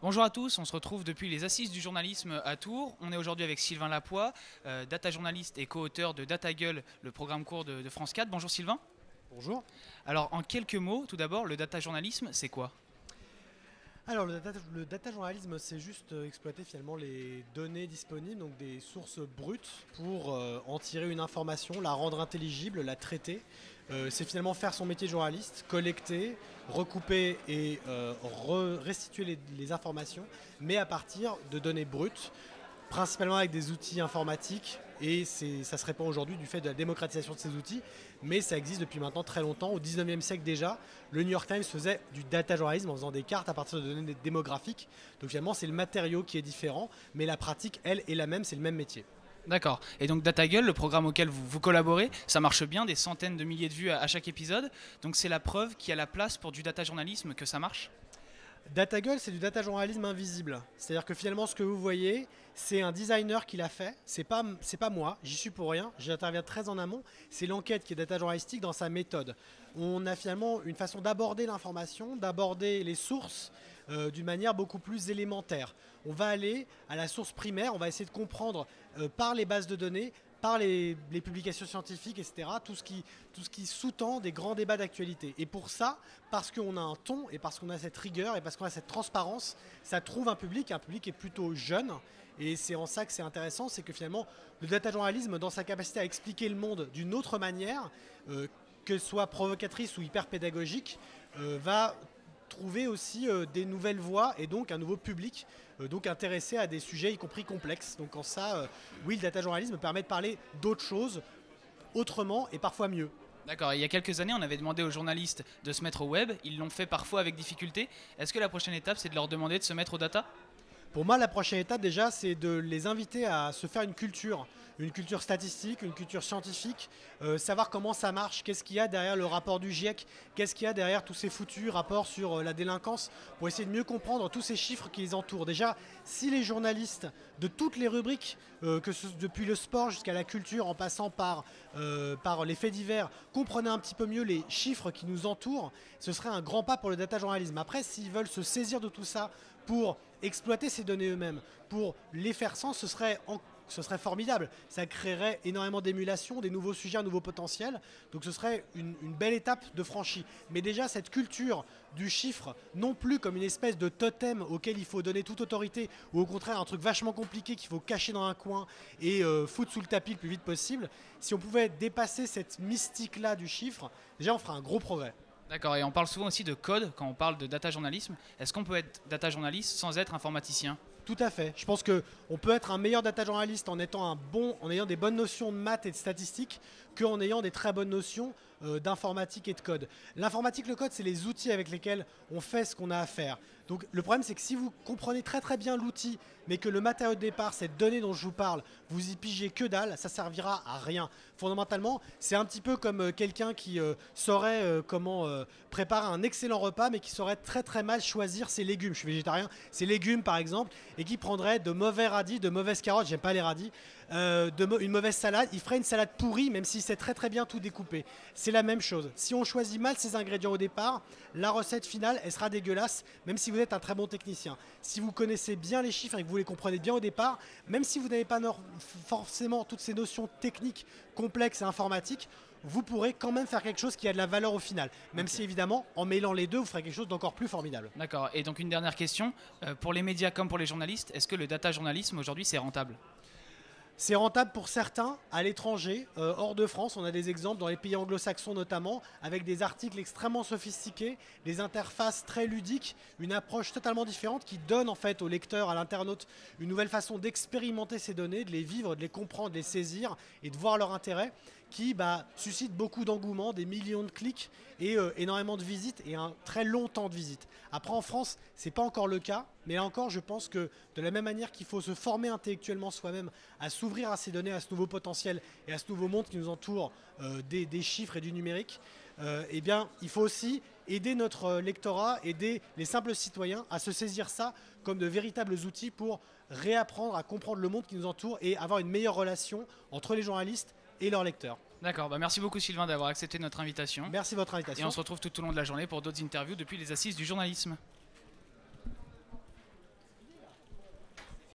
Bonjour à tous, on se retrouve depuis les Assises du journalisme à Tours. On est aujourd'hui avec Sylvain Lapoix, data journaliste et co-auteur de Data Gueule, le programme court de France 4. Bonjour Sylvain. Bonjour. Alors en quelques mots, tout d'abord, le data journalisme, c'est quoi? Alors le data journalisme, c'est juste exploiter finalement les données disponibles, donc des sources brutes pour en tirer une information, la rendre intelligible, la traiter. C'est finalement faire son métier de journaliste, collecter, recouper et restituer les informations, mais à partir de données brutes, principalement avec des outils informatiques, et ça se répand aujourd'hui du fait de la démocratisation de ces outils, mais ça existe depuis maintenant très longtemps. Au 19e siècle déjà, le New York Times faisait du data journalisme en faisant des cartes à partir de données démographiques. Donc finalement, c'est le matériau qui est différent, mais la pratique, elle, est la même, c'est le même métier. D'accord. Et donc Data Gueule, le programme auquel vous collaborez, ça marche bien, des centaines de milliers de vues à chaque épisode. Donc c'est la preuve qu'il y a la place pour du data journalisme, que ça marche? DataGull, c'est du data journalisme invisible. C'est-à-dire que finalement, ce que vous voyez, c'est un designer qui l'a fait. C'est pas moi, j'y suis pour rien. J'interviens très en amont. C'est l'enquête qui est data journalistique dans sa méthode. On a finalement une façon d'aborder l'information, d'aborder les sources d'une manière beaucoup plus élémentaire. On va aller à la source primaire, on va essayer de comprendre par les bases de données, par les publications scientifiques, etc., tout ce qui sous-tend des grands débats d'actualité. Et pour ça, parce qu'on a un ton, et parce qu'on a cette rigueur, et parce qu'on a cette transparence, ça trouve un public qui est plutôt jeune. Et c'est en ça que c'est intéressant, c'est que finalement, le data journalisme, dans sa capacité à expliquer le monde d'une autre manière, que ce soit provocatrice ou hyper pédagogique, va trouver aussi des nouvelles voies et donc un nouveau public donc intéressé à des sujets y compris complexes. Donc en ça, oui, le data journalisme permet de parler d'autres choses autrement et parfois mieux. D'accord. Il y a quelques années, on avait demandé aux journalistes de se mettre au web. Ils l'ont fait parfois avec difficulté. Est-ce que la prochaine étape, c'est de leur demander de se mettre au data? Pour moi, la prochaine étape déjà, c'est de les inviter à se faire une culture statistique, une culture scientifique, savoir comment ça marche, qu'est-ce qu'il y a derrière le rapport du GIEC, qu'est-ce qu'il y a derrière tous ces foutus rapports sur la délinquance, pour essayer de mieux comprendre tous ces chiffres qui les entourent. Déjà, si les journalistes de toutes les rubriques, depuis le sport jusqu'à la culture, en passant par les faits divers, comprenaient un petit peu mieux les chiffres qui nous entourent, ce serait un grand pas pour le data journalisme. Après, s'ils veulent se saisir de tout ça pour exploiter ces données eux-mêmes, pour les faire sens, ce serait formidable. Ça créerait énormément d'émulation, des nouveaux sujets, un nouveau potentiel. Donc ce serait une belle étape de franchie. Mais déjà, cette culture du chiffre, non plus comme une espèce de totem auquel il faut donner toute autorité, ou au contraire un truc vachement compliqué qu'il faut cacher dans un coin et foutre sous le tapis le plus vite possible, si on pouvait dépasser cette mystique-là du chiffre, déjà on ferait un gros progrès. D'accord. Et on parle souvent aussi de code quand on parle de data journalisme. Est-ce qu'on peut être data journaliste sans être informaticien? Tout à fait. Je pense qu'on peut être un meilleur data journaliste en ayant des bonnes notions de maths et de statistiques qu'en ayant des très bonnes notions d'informatique et de code. L'informatique, le code, c'est les outils avec lesquels on fait ce qu'on a à faire. Donc le problème, c'est que si vous comprenez très très bien l'outil, mais que le matériau de départ, cette donnée dont je vous parle, vous y pigez que dalle, ça servira à rien. Fondamentalement, c'est un petit peu comme quelqu'un qui saurait comment préparer un excellent repas, mais qui saurait très très mal choisir ses légumes. Je suis végétarien, ses légumes par exemple, et qui prendrait de mauvais radis, de mauvaises carottes, j'aime pas les radis, une mauvaise salade, il ferait une salade pourrie, même s'il sait très très bien tout découper. C'est la même chose. Si on choisit mal ses ingrédients au départ, la recette finale, elle sera dégueulasse, même si vous êtes un très bon technicien. Si vous connaissez bien les chiffres et que vous les comprenez bien au départ, même si vous n'avez pas forcément toutes ces notions techniques complexes et informatiques, vous pourrez quand même faire quelque chose qui a de la valeur au final. Même si évidemment, en mêlant les deux, vous ferez quelque chose d'encore plus formidable. D'accord. Et donc une dernière question. Pour les médias comme pour les journalistes, est-ce que le data journalisme aujourd'hui c'est rentable? C'est rentable pour certains à l'étranger, hors de France. On a des exemples dans les pays anglo-saxons notamment, avec des articles extrêmement sophistiqués, des interfaces très ludiques, une approche totalement différente qui donne en fait au lecteur, à l'internaute, une nouvelle façon d'expérimenter ces données, de les vivre, de les comprendre, de les saisir et de voir leur intérêt, qui suscite beaucoup d'engouement, des millions de clics et énormément de visites et un très long temps de visite. Après en France, c'est pas encore le cas, mais là encore je pense que de la même manière qu'il faut se former intellectuellement soi-même à s'ouvrir à ces données, à ce nouveau potentiel et à ce nouveau monde qui nous entoure des chiffres et du numérique, eh bien il faut aussi aider notre lectorat, aider les simples citoyens à se saisir ça comme de véritables outils pour réapprendre à comprendre le monde qui nous entoure et avoir une meilleure relation entre les journalistes et leurs lecteurs. D'accord. Merci beaucoup Sylvain d'avoir accepté notre invitation. Merci de votre Et invitation. on se retrouve tout au long de la journée pour d'autres interviews depuis les Assises du journalisme.